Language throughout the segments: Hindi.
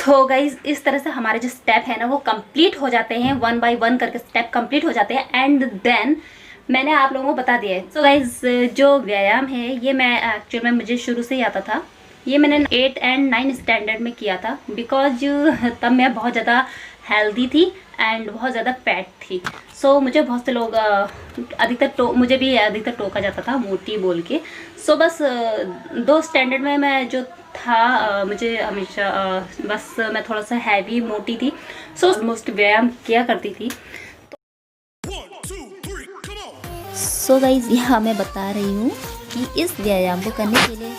तो गाइज इस तरह से हमारे जो स्टेप है ना वो कंप्लीट हो जाते हैं, 1 बाय 1 करके स्टेप कंप्लीट हो जाते हैं। एंड देन मैंने आप लोगों को बता दिया है। सो गाइज जो व्यायाम है ये मैं एक्चुअल में मुझे शुरू से ही आता था। ये मैंने 8 एंड 9 स्टैंडर्ड में किया था, बिकॉज तब मैं बहुत ज़्यादा हेल्दी थी एंड बहुत ज़्यादा फैट थी। सो मुझे बहुत से लोग मुझे भी अधिकतर टोका जाता था मोटी बोल के। सो बस 2 स्टैंडर्ड में मैं जो था मुझे हमेशा बस मैं थोड़ा सा हैवी मोटी थी। सो ऑलमोस्ट व्यायाम किया करती थी। सो गाइज यहाँ मैं बता रही हूँ कि इस व्यायाम को करने के लिए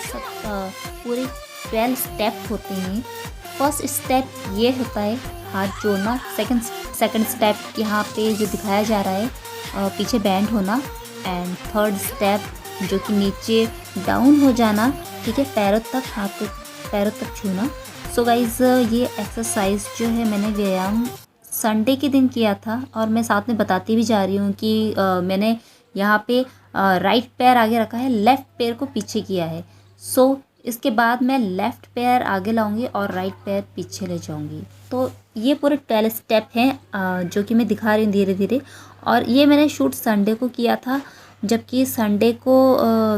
पूरे 12 स्टेप होते हैं। फर्स्ट स्टेप ये होता है हाथ जोड़ना। सेकंड स्टेप यहाँ पे जो दिखाया जा रहा है पीछे बैंड होना। एंड थर्ड स्टेप जो कि नीचे डाउन हो जाना, ठीक है, पैरों तक, हाथ पैरों तक छूना। सो गाइज ये एक्सरसाइज जो है मैंने व्यायाम संडे के दिन किया था, और मैं साथ में बताती भी जा रही हूँ कि मैंने यहाँ पे राइट पैर आगे रखा है, लेफ़्ट पैर को पीछे किया है। सो इसके बाद मैं लेफ़्ट पैर आगे लाऊंगी और राइट पैर पीछे ले जाऊंगी। तो ये पूरे 12 स्टेप हैं जो कि मैं दिखा रही हूँ धीरे धीरे। और ये मैंने शूट संडे को किया था, जबकि संडे को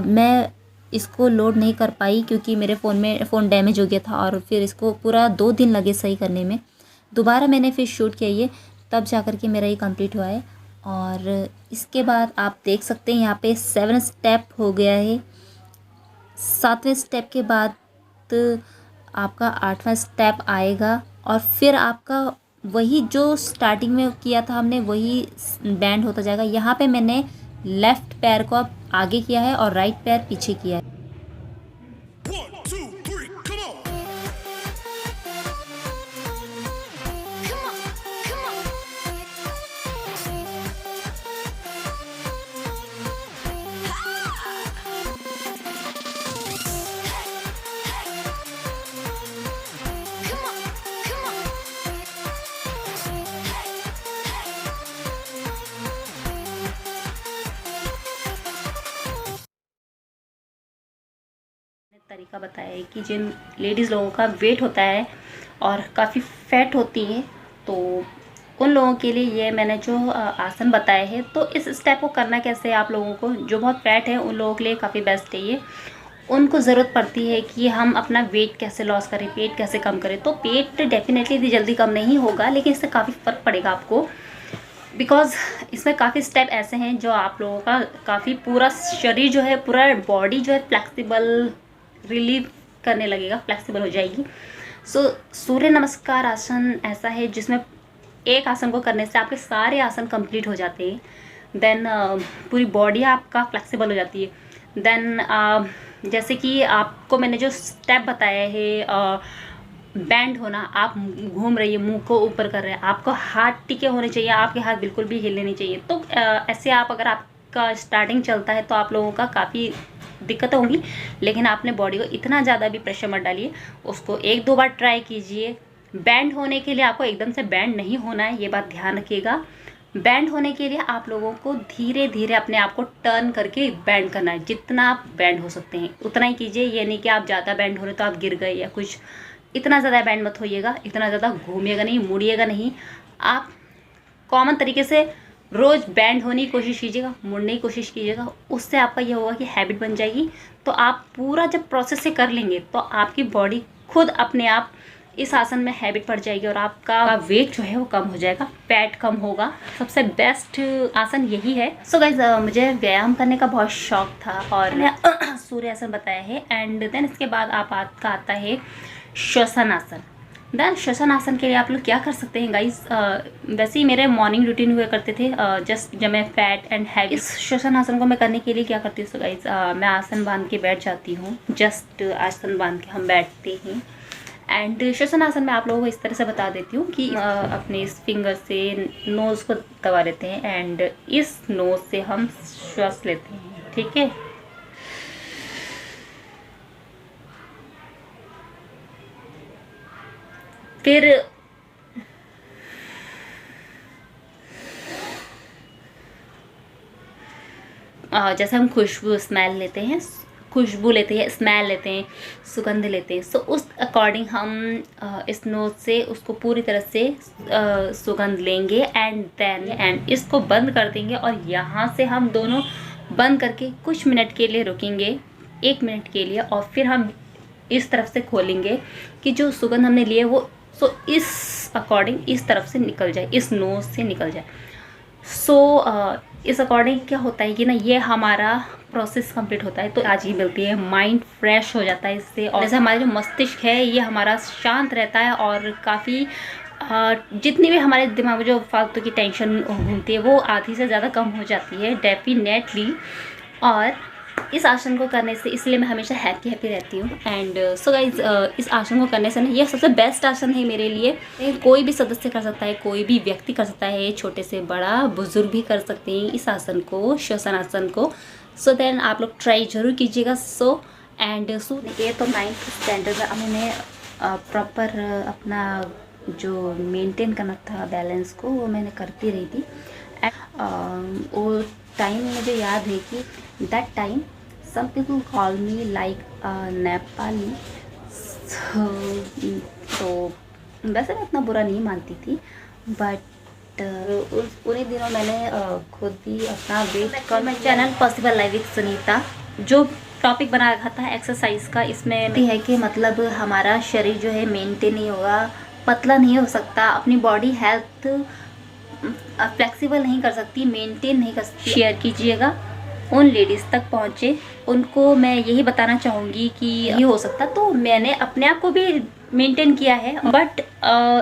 मैं इसको लोड नहीं कर पाई क्योंकि मेरे फ़ोन डैमेज हो गया था, और फिर इसको पूरा 2 दिन लगे सही करने में। दोबारा मैंने फिर शूट किया ये, तब जा कर के मेरा ये कंप्लीट हुआ है। और इसके बाद आप देख सकते हैं यहाँ पे 7 स्टेप हो गया है। 7वें स्टेप के बाद आपका 8वां स्टेप आएगा, और फिर आपका वही जो स्टार्टिंग में किया था हमने वही बैंड होता जाएगा। यहाँ पे मैंने लेफ़्ट पैर को अब आगे किया है और राइट पैर पीछे किया है। तरीका बताया है कि जिन लेडीज़ लोगों का वेट होता है और काफ़ी फैट होती है, तो उन लोगों के लिए ये मैंने जो आसन बताए हैं। तो इस स्टेप को करना कैसे है, आप लोगों को जो बहुत फैट है उन लोगों के लिए काफ़ी बेस्ट है ये। उनको ज़रूरत पड़ती है कि हम अपना वेट कैसे लॉस करें, पेट कैसे कम करें। तो पेट डेफिनेटली इतनी जल्दी कम नहीं होगा, लेकिन इससे काफ़ी फ़र्क पड़ेगा आपको, बिकॉज़ इसमें काफ़ी स्टेप ऐसे हैं जो आप लोगों का काफ़ी पूरा शरीर जो है, पूरा बॉडी जो है फ्लेक्सिबल रिलीव करने लगेगा, फ्लेक्सिबल हो जाएगी। सो सूर्य नमस्कार आसन ऐसा है जिसमें एक आसन को करने से आपके सारे आसन कंप्लीट हो जाते हैं। देन पूरी बॉडी आपका फ्लेक्सिबल हो जाती है। देन जैसे कि आपको मैंने जो स्टेप बताया है, बैंड होना, आप घूम रही है, मुंह को ऊपर कर रहे हैं, आपको हाथ टिके होने चाहिए, आपके हाथ बिल्कुल भी हिले नहीं चाहिए। तो ऐसे आप अगर आपका स्टार्टिंग चलता है तो आप लोगों का काफ़ी दिक्कत होंगी, लेकिन आपने बॉडी को इतना ज़्यादा भी प्रेशर मत डालिए। उसको 1-2 बार ट्राई कीजिए। बैंड होने के लिए आपको एकदम से बैंड नहीं होना है, ये बात ध्यान रखिएगा। बैंड होने के लिए आप लोगों को धीरे धीरे अपने आप को टर्न करके बैंड करना है। जितना आप बैंड हो सकते हैं उतना ही कीजिए। ये नहीं कि आप ज़्यादा बैंड हो रहे तो आप गिर गए या कुछ, इतना ज़्यादा बैंड मत होइएगा, इतना ज़्यादा घूमिएगा नहीं, मुड़िएगा नहीं। आप कॉमन तरीके से रोज़ बैंड होने की कोशिश कीजिएगा, मुड़ने की कोशिश कीजिएगा। उससे आपका ये होगा कि हैबिट बन जाएगी। तो आप पूरा जब प्रोसेस से कर लेंगे तो आपकी बॉडी खुद अपने आप इस आसन में हैबिट पड़ जाएगी, और आपका वेट जो है वो कम हो जाएगा, फैट कम होगा। सबसे बेस्ट आसन यही है। सो गाइज मुझे व्यायाम करने का बहुत शौक था, और मैंने सूर्य आसन बताया है। एंड देन इसके बाद आपका आता है श्वसन आसन। देन श्वसन आसन के लिए आप लोग क्या कर सकते हैं गाइस, वैसे ही मेरे मॉर्निंग रूटीन हुए करते थे जस्ट जब मैं फैट एंड हैवी। इस श्वसन आसन को मैं करने के लिए क्या करती हूँ गाइस, मैं आसन बांध के बैठ जाती हूँ। जस्ट आसन बांध के हम बैठते हैं। एंड श्वसन आसन में आप लोगों को इस तरह से बता देती हूँ कि अपने इस फिंगर से नोज़ को दबा लेते हैं, एंड इस नोज़ से हम श्वास लेते हैं, ठीक है। फिर जैसे हम खुशबू स्मेल लेते हैं, खुशबू लेते हैं, स्मेल लेते हैं, सुगंध लेते हैं। सो उस अकॉर्डिंग हम इस नोज से उसको पूरी तरह से सुगंध लेंगे एंड इसको बंद कर देंगे। और यहाँ से हम दोनों बंद करके कुछ मिनट के लिए रुकेंगे, 1 मिनट के लिए, और फिर हम इस तरफ से खोलेंगे कि जो सुगंध हमने लिए वो इस अकॉर्डिंग इस तरफ से निकल जाए, इस नोज से निकल जाए। इस अकॉर्डिंग क्या होता है कि ना ये हमारा प्रोसेस कंप्लीट होता है। तो आज ही मिलती है, माइंड फ्रेश हो जाता है इससे, और जैसे हमारा जो मस्तिष्क है ये हमारा शांत रहता है, और काफ़ी जितनी भी हमारे दिमाग में जो फालतू की टेंशन घूमती है वो आधी से ज़्यादा कम हो जाती है डेफिनेटली। और इस आसन को करने से इसलिए मैं हमेशा हैप्पी रहती हूँ। एंड सो गाइज, इस आसन को करने से ना ये सबसे बेस्ट आसन है मेरे लिए। कोई भी सदस्य कर सकता है, कोई भी व्यक्ति कर सकता है, छोटे से बड़ा बुजुर्ग भी कर सकते हैं इस आसन को, श्वसन आसन को। सो देन आप लोग ट्राई जरूर कीजिएगा। ये तो 9th स्टैंडर्ड में मैंने प्रॉपर अपना जो मेंटेन करना था बैलेंस को वो मैंने करती रही थी। वो टाइम मुझे याद है कि that time some people call me like Nepali. तो वैसे मैं इतना बुरा नहीं मानती थी, बट उन्हीं दिनों मैंने खुद भी अपना वेट कर, मैं channel possible life with Sunita जो टॉपिक बना रखा था एक्सरसाइज का, इसमें है कि मतलब हमारा शरीर जो है मेंटेन नहीं होगा, पतला नहीं हो सकता, अपनी बॉडी हेल्थ फ्लेक्सिबल नहीं कर सकती, मेंटेन नहीं कर सकती। शेयर कीजिएगा, उन लेडीज़ तक पहुँचे, उनको मैं यही बताना चाहूँगी कि ये हो सकता। तो मैंने अपने आप को भी मेंटेन किया है, बट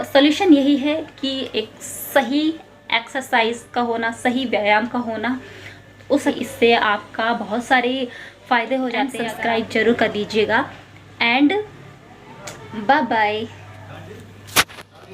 सॉल्यूशन यही है कि एक सही एक्सरसाइज का होना, सही व्यायाम का होना, इससे आपका बहुत सारे फ़ायदे हो जाते हैं। सब्सक्राइब जरूर कर दीजिएगा एंड बाय बाय।